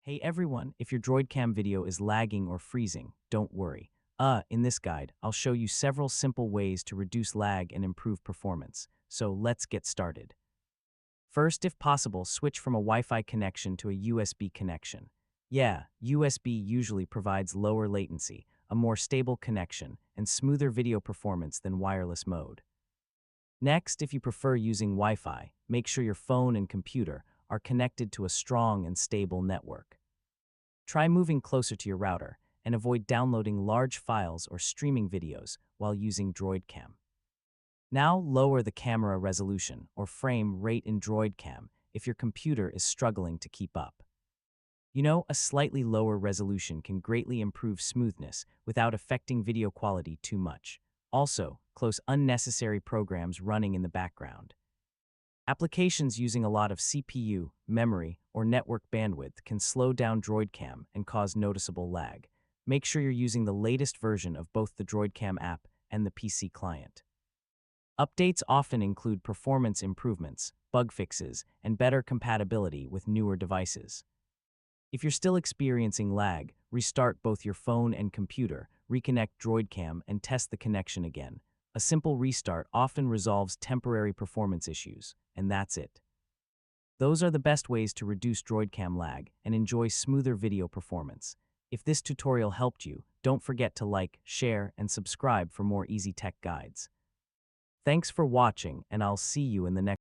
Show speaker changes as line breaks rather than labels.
Hey everyone, if your DroidCam video is lagging or freezing, don't worry. In this guide, I'll show you several simple ways to reduce lag and improve performance. So let's get started. First, if possible, switch from a Wi-Fi connection to a USB connection. Yeah, USB usually provides lower latency, a more stable connection, and smoother video performance than wireless mode. Next, if you prefer using Wi-Fi, make sure your phone and computer are connected to a strong and stable network. Try moving closer to your router and avoid downloading large files or streaming videos while using DroidCam. Now lower the camera resolution or frame rate in DroidCam if your computer is struggling to keep up. A slightly lower resolution can greatly improve smoothness without affecting video quality too much. Also, close unnecessary programs running in the background. Applications using a lot of CPU, memory, or network bandwidth can slow down DroidCam and cause noticeable lag. Make sure you're using the latest version of both the DroidCam app and the PC client. Updates often include performance improvements, bug fixes, and better compatibility with newer devices. If you're still experiencing lag, restart both your phone and computer, reconnect DroidCam, and test the connection again. A simple restart often resolves temporary performance issues, and that's it. Those are the best ways to reduce DroidCam lag and enjoy smoother video performance. If this tutorial helped you, don't forget to like, share, and subscribe for more easy tech guides. Thanks for watching, and I'll see you in the next